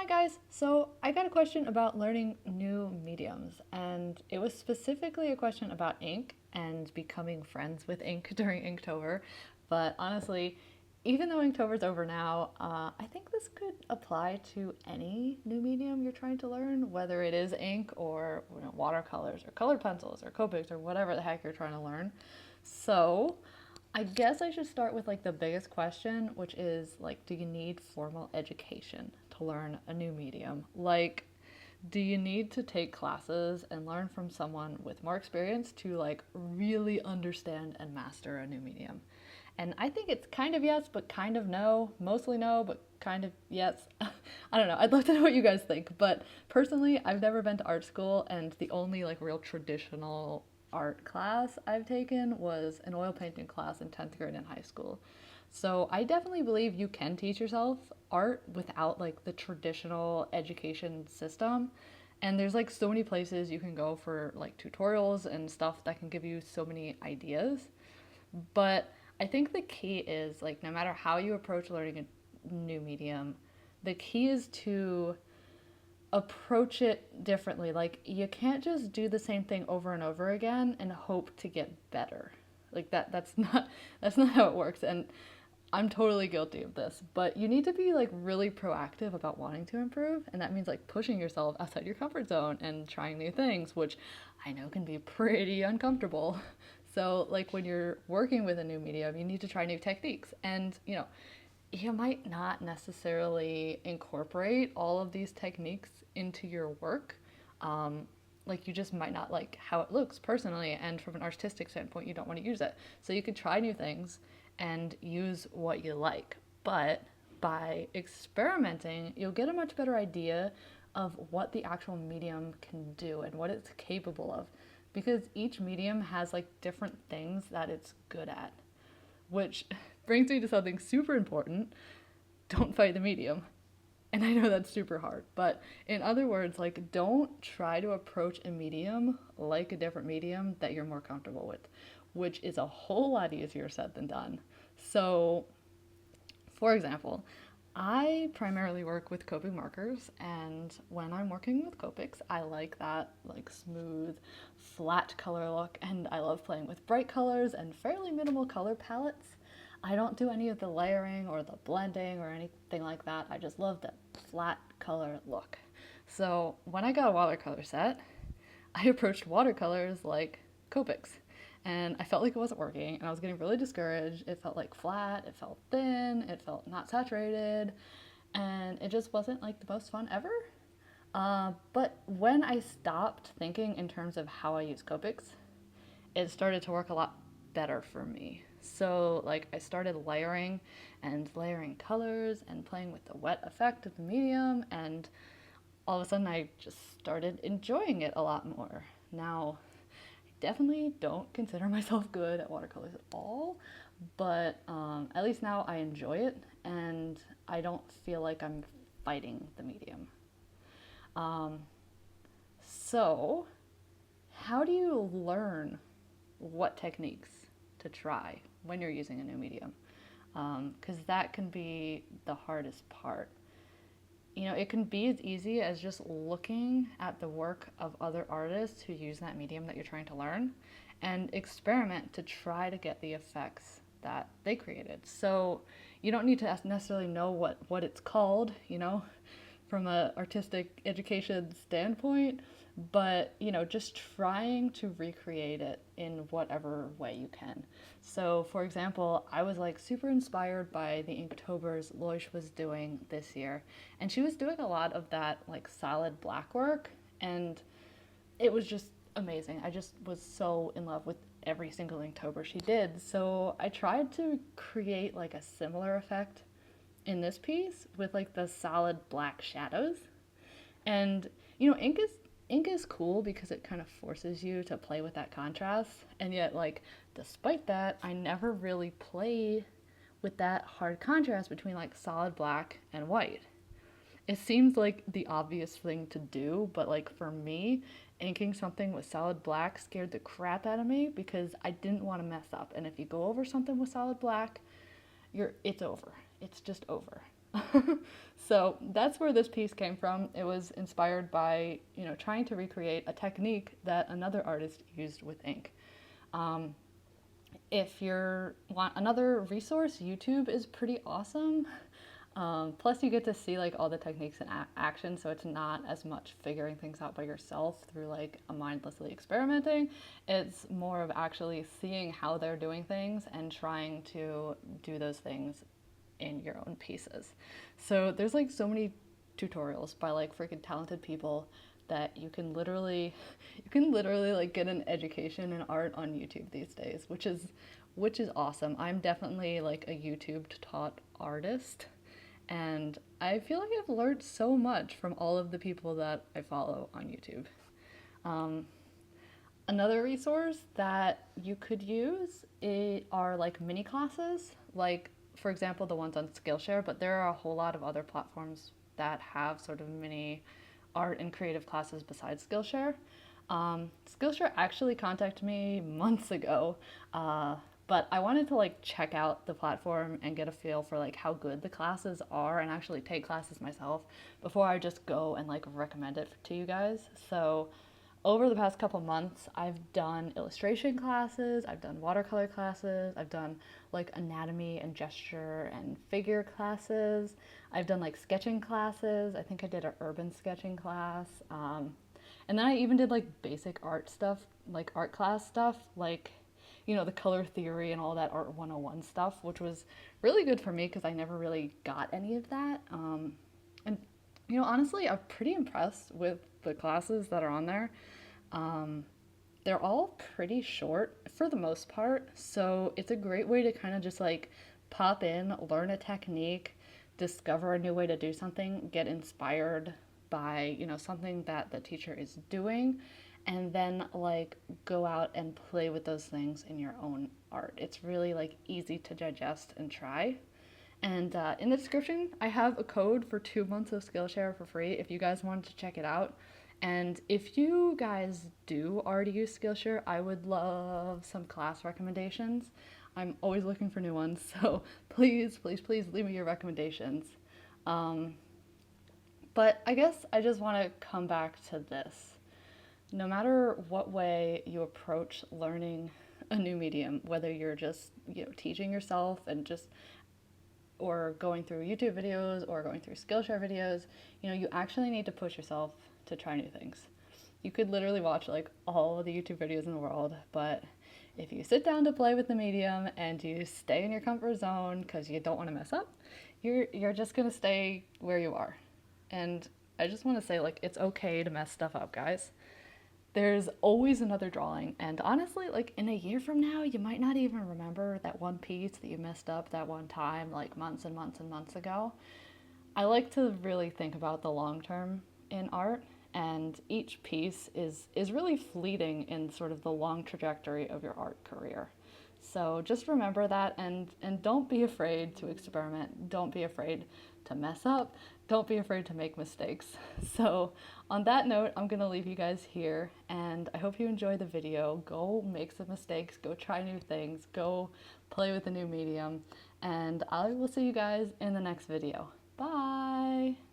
Hi guys, so I got a question about learning new mediums, and it was specifically a question about ink and becoming friends with ink during Inktober. But honestly, even though Inktober's over now, I think this could apply to any new medium you're trying to learn, whether it is ink or watercolors or colored pencils or Copics or whatever the heck you're trying to learn. So, I guess I should start with like the biggest question, which is like, do you need formal education to learn a new medium? Like, do you need to take classes and learn from someone with more experience to like really understand and master a new medium? And I think it's kind of yes, but kind of no. Mostly no, but kind of yes. I don't know. I'd love to know what you guys think. But personally, I've never been to art school, and the only like real traditional art class I've taken was an oil painting class in 10th grade in high school. So I definitely believe you can teach yourself art without like the traditional education system. And there's like so many places you can go for like tutorials and stuff that can give you so many ideas. But I think the key is like no matter how you approach learning a new medium, the key is to approach it differently. Like you can't just do the same thing over and over again and hope to get better. Like that's not how it works, and I'm totally guilty of this. But you need to be like really proactive about wanting to improve, and that means like pushing yourself outside your comfort zone and trying new things, which I know can be pretty uncomfortable. So like when you're working with a new medium, you need to try new techniques. And you might not necessarily incorporate all of these techniques into your work. Like you just might not like how it looks personally, and from an artistic standpoint, you don't want to use it. So you could try new things and use what you like. But by experimenting, you'll get a much better idea of what the actual medium can do and what it's capable of. Because each medium has like different things that it's good at, which brings me to something super important. Don't fight the medium. And I know that's super hard, but in other words, like don't try to approach a medium like a different medium that you're more comfortable with, which is a whole lot easier said than done. So, for example, I primarily work with Copic markers, and when I'm working with Copics, I like that like smooth, flat color look, and I love playing with bright colors and fairly minimal color palettes. I don't do any of the layering or the blending or anything like that. I just love the flat color look. So when I got a watercolor set, I approached watercolors like Copics. And I felt like it wasn't working, and I was getting really discouraged. It felt like flat, it felt thin, it felt not saturated, and it just wasn't like the most fun ever. But when I stopped thinking in terms of how I use Copics, it started to work a lot better for me. So like I started layering colors and playing with the wet effect of the medium, and all of a sudden I just started enjoying it a lot more. Now, I definitely don't consider myself good at watercolors at all, but at least now I enjoy it and I don't feel like I'm fighting the medium. Um, so, how do you learn what techniques to try when you're using a new medium? Because that can be the hardest part. It can be as easy as just looking at the work of other artists who use that medium that you're trying to learn and experiment to try to get the effects that they created. So you don't need to necessarily know what it's called, from an artistic education standpoint, but just trying to recreate it in whatever way you can. So for example, I was like super inspired by the Inktober's Loish was doing this year, and she was doing a lot of that like solid black work, and it was just amazing. I just was so in love with every single Inktober she did. So I tried to create like a similar effect in this piece with like the solid black shadows. And ink is cool because it kind of forces you to play with that contrast. And yet like despite that, I never really play with that hard contrast between like solid black and white. It seems like the obvious thing to do, but like for me, inking something with solid black scared the crap out of me because I didn't want to mess up. And if you go over something with solid black, it's over. It's just over. So that's where this piece came from. It was inspired by, trying to recreate a technique that another artist used with ink. Um, if you want another resource, YouTube is pretty awesome. Plus, you get to see like all the techniques in action, so it's not as much figuring things out by yourself through like a mindlessly experimenting. It's more of actually seeing how they're doing things and trying to do those things in your own pieces. So there's like so many tutorials by like freaking talented people that you can literally like get an education in art on YouTube these days, which is awesome. I'm definitely like a YouTube taught artist, and I feel like I've learned so much from all of the people that I follow on YouTube. Um, Another resource that you could use are like mini classes, like for example the ones on Skillshare, but there are a whole lot of other platforms that have sort of mini art and creative classes besides Skillshare. Skillshare actually contacted me months ago, but I wanted to like check out the platform and get a feel for like how good the classes are and actually take classes myself before I just go and like recommend it to you guys. So over the past couple months, I've done illustration classes, I've done watercolor classes, I've done like anatomy and gesture and figure classes, I've done like sketching classes. I think I did an urban sketching class. And then I even did like basic art stuff, like art class stuff, like, the color theory and all that Art 101 stuff, which was really good for me because I never really got any of that. And, honestly, I'm pretty impressed with the classes that are on there. Um, they're all pretty short for the most part, so it's a great way to kind of just like pop in, learn a technique, discover a new way to do something, get inspired by, something that the teacher is doing, and then like go out and play with those things in your own art. It's really like easy to digest and try. And in the description, I have a code for 2 months of Skillshare for free if you guys wanted to check it out. And if you guys do already use Skillshare, I would love some class recommendations. I'm always looking for new ones, so please, please, please leave me your recommendations. Um, but I guess I just want to come back to this. No matter what way you approach learning a new medium, whether you're just, teaching yourself and just or going through YouTube videos or going through Skillshare videos, you actually need to push yourself to try new things. You could literally watch like all of the YouTube videos in the world, but if you sit down to play with the medium and you stay in your comfort zone because you don't want to mess up, you're just gonna stay where you are. And I just want to say, like, it's okay to mess stuff up, guys. There's always another drawing, and honestly, like in a year from now, you might not even remember that one piece that you messed up that one time, like months and months and months ago. I like to really think about the long term in art, and each piece is really fleeting in sort of the long trajectory of your art career. So just remember that, and don't be afraid to experiment. Don't be afraid to mess up. Don't be afraid to make mistakes. So on that note, I'm gonna leave you guys here, and I hope you enjoy the video. Go make some mistakes, go try new things, go play with a new medium, and I will see you guys in the next video. Bye!